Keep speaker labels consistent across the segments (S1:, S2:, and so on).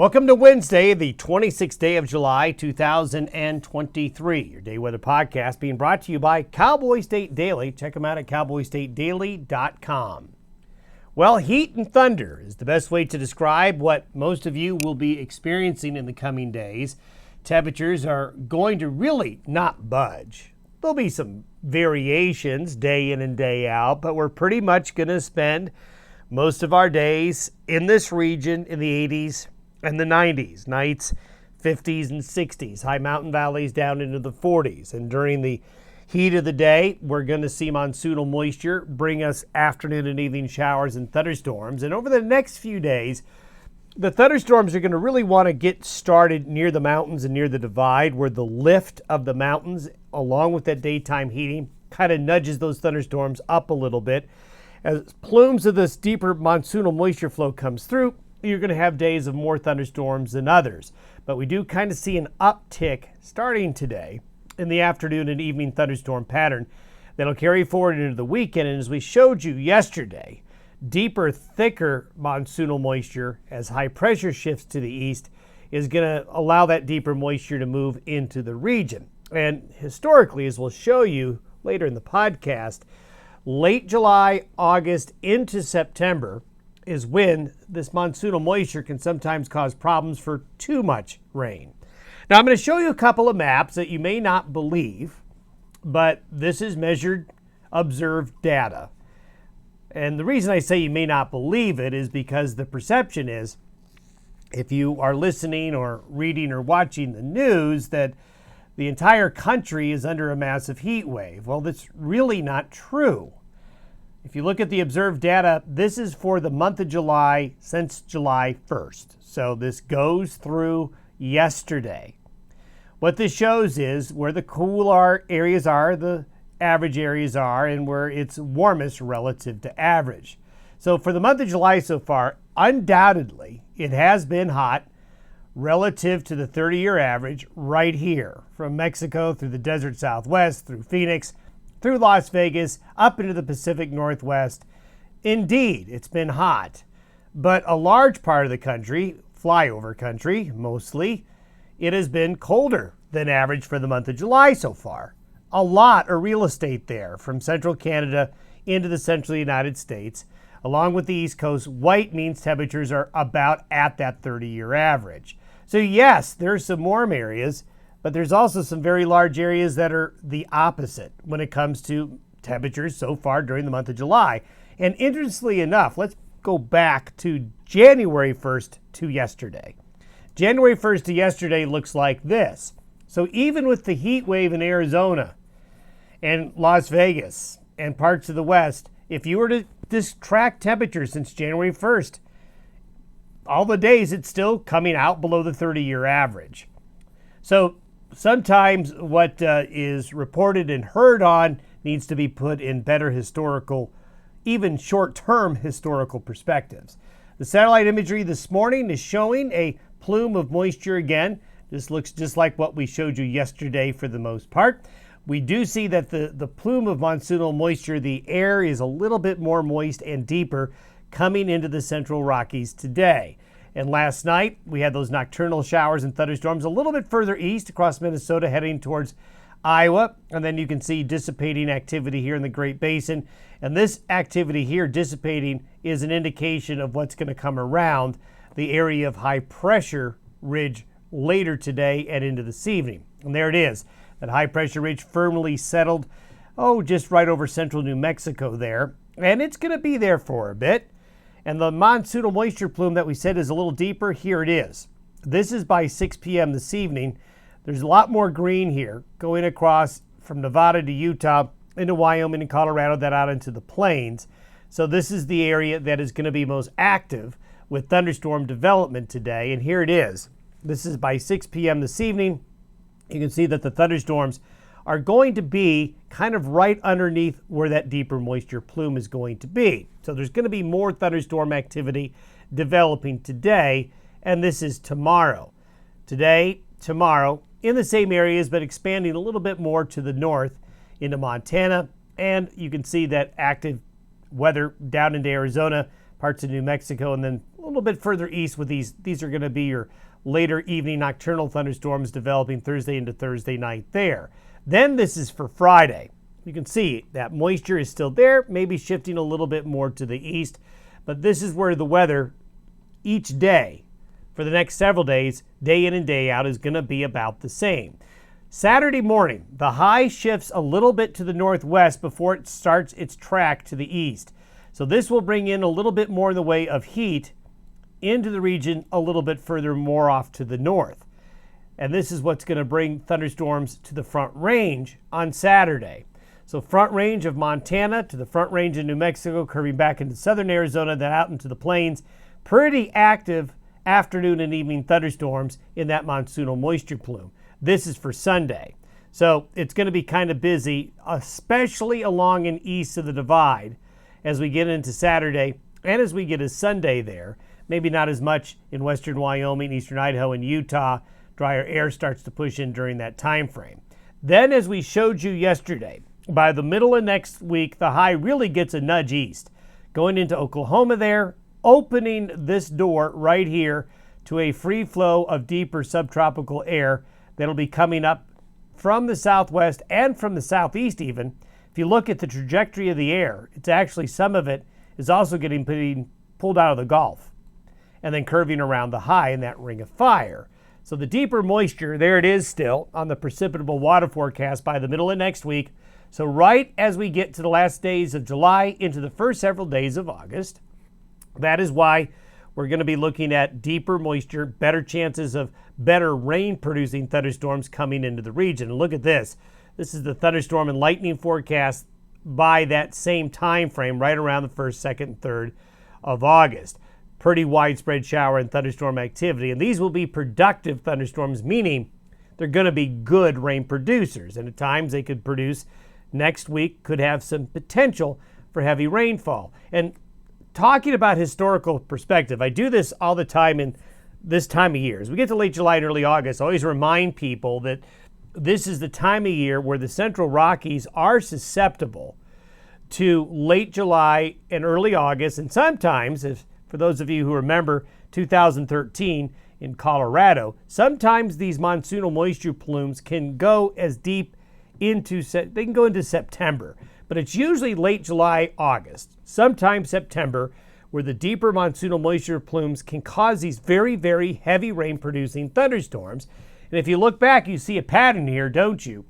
S1: Welcome to Wednesday, the 26th day of July, 2023. Your day weather podcast being brought to you by Cowboy State Daily. Check them out at cowboystatedaily.com. Well, heat and thunder is the best way to describe what most of you will be experiencing in the coming days. Temperatures are going to really not budge. There'll be some variations day in and day out, but we're pretty much going to spend most of our days in this region in the 80s and the 90s, nights 50s and 60s, high mountain valleys down into the 40s. And during the heat of the day, we're going to see monsoonal moisture bring us afternoon and evening showers and thunderstorms. And over the next few days, the thunderstorms are going to really want to get started near the mountains and near the divide, where the lift of the mountains, along with that daytime heating, kind of nudges those thunderstorms up a little bit. As plumes of this deeper monsoonal moisture flow comes through, you're going to have days of more thunderstorms than others. But we do kind of see an uptick starting today in the afternoon and evening thunderstorm pattern that'll carry forward into the weekend. And as we showed you yesterday, deeper, thicker monsoonal moisture as high pressure shifts to the east is going to allow that deeper moisture to move into the region. And historically, as we'll show you later in the podcast, late July, August into September is when this monsoonal moisture can sometimes cause problems for too much rain. Now, I'm going to show you a couple of maps that you may not believe, but this is measured, observed data. And the reason I say you may not believe it is because the perception is, if you are listening or reading or watching the news, that the entire country is under a massive heat wave. Well, that's really not true. If you look at the observed data, this is for the month of July since July 1st. So this goes through yesterday. What this shows is where the cooler areas are, the average areas are, and where it's warmest relative to average. So for the month of July so far, undoubtedly, it has been hot relative to the 30-year average right here, from Mexico through the desert Southwest, through Phoenix, through Las Vegas, up into the Pacific Northwest. Indeed, it's been hot. But a large part of the country, flyover country mostly, it has been colder than average for the month of July so far. A lot of real estate there, from central Canada into the central United States. Along with the East Coast, white means temperatures are about at that 30-year average. So yes, there's some warm areas, but there's also some very large areas that are the opposite when it comes to temperatures so far during the month of July. And interestingly enough, let's go back to January 1st to yesterday. January 1st to yesterday looks like this. So even with the heat wave in Arizona and Las Vegas and parts of the West, if you were to just track temperatures since January 1st, all the days it's still coming out below the 30-year average. So sometimes what is reported and heard on needs to be put in better historical, even short-term historical perspectives. The satellite imagery this morning is showing a plume of moisture again. This looks just like what we showed you yesterday for the most part. We do see that the plume of monsoonal moisture, the air is a little bit more moist and deeper coming into the central Rockies today. And last night, we had those nocturnal showers and thunderstorms a little bit further east across Minnesota, heading towards Iowa. And then you can see dissipating activity here in the Great Basin. And this activity here, dissipating, is an indication of what's going to come around the area of high pressure ridge later today and into this evening. And there it is. That high pressure ridge firmly settled, just right over central New Mexico there. And it's going to be there for a bit. And the monsoonal moisture plume that we said is a little deeper, here it is. This is by 6 p.m. this evening. There's a lot more green here going across from Nevada to Utah into Wyoming and Colorado, that out into the plains. So this is the area that is going to be most active with thunderstorm development today. And here it is. This is by 6 p.m. this evening. You can see that the thunderstorms are going to be kind of right underneath where that deeper moisture plume is going to be. So there's going to be more thunderstorm activity developing today, and this is tomorrow. Today, tomorrow, in the same areas, but expanding a little bit more to the north into Montana, and you can see that active weather down into Arizona, parts of New Mexico, and then a little bit further east with these. These are going to be your later evening nocturnal thunderstorms developing Thursday into Thursday night there. Then this is for Friday. You can see that moisture is still there, maybe shifting a little bit more to the east, but this is where the weather each day for the next several days, day in and day out, is going to be about the same. Saturday morning, the high shifts a little bit to the northwest before it starts its track to the east. So this will bring in a little bit more in the way of heat into the region a little bit further more off to the north. And this is what's going to bring thunderstorms to the Front Range on Saturday. So Front Range of Montana to the Front Range of New Mexico, curving back into southern Arizona, then out into the plains. Pretty active afternoon and evening thunderstorms in that monsoonal moisture plume. This is for Sunday. So it's going to be kind of busy, especially along and east of the divide as we get into Saturday and as we get to Sunday there. Maybe not as much in western Wyoming, eastern Idaho, and Utah. Drier air starts to push in during that time frame. Then, as we showed you yesterday, by the middle of next week, the high really gets a nudge east, going into Oklahoma there, opening this door right here to a free flow of deeper subtropical air that'll be coming up from the southwest and from the southeast even. If you look at the trajectory of the air, it's actually some of it is also getting pulled out of the Gulf and then curving around the high in that ring of fire. So the deeper moisture, there it is still on the precipitable water forecast by the middle of next week. So right as we get to the last days of July into the first several days of August, that is why we're going to be looking at deeper moisture, better chances of better rain-producing thunderstorms coming into the region. And look at this. This is the thunderstorm and lightning forecast by that same time frame, right around the 1st, 2nd, and 3rd of August. Pretty widespread shower and thunderstorm activity. And these will be productive thunderstorms, meaning they're going to be good rain producers. And at times they could produce next week, could have some potential for heavy rainfall. And talking about historical perspective, I do this all the time in this time of year. As we get to late July and early August, I always remind people that this is the time of year where the Central Rockies are susceptible to late July and early August. And sometimes, if for those of you who remember 2013 in Colorado, sometimes these monsoonal moisture plumes can go as deep into September. But it's usually late July, August, sometimes September, where the deeper monsoonal moisture plumes can cause these very, very heavy rain-producing thunderstorms. And if you look back, you see a pattern here, don't you?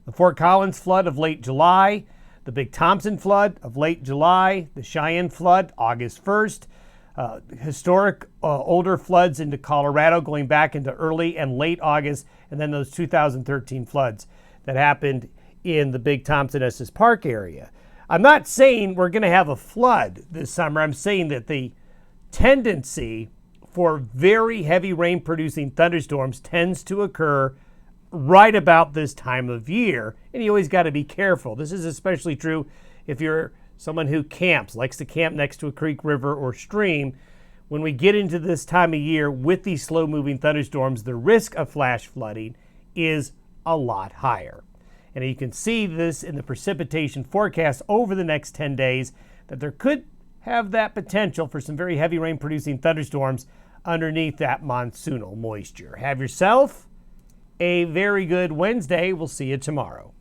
S1: The Fort Collins flood of late July, the Big Thompson flood of late July, the Cheyenne flood, August 1st, historic older floods into Colorado going back into early and late August, and then those 2013 floods that happened in the Big Thompson Estes Park area. I'm not saying we're going to have a flood this summer. I'm saying that the tendency for very heavy rain producing thunderstorms tends to occur right about this time of year, and you always got to be careful. This is especially true if you're someone who camps, likes to camp next to a creek, river, or stream. When we get into this time of year with these slow-moving thunderstorms, the risk of flash flooding is a lot higher. And you can see this in the precipitation forecast over the next 10 days, that there could have that potential for some very heavy rain-producing thunderstorms underneath that monsoonal moisture. Have yourself a very good Wednesday. We'll see you tomorrow.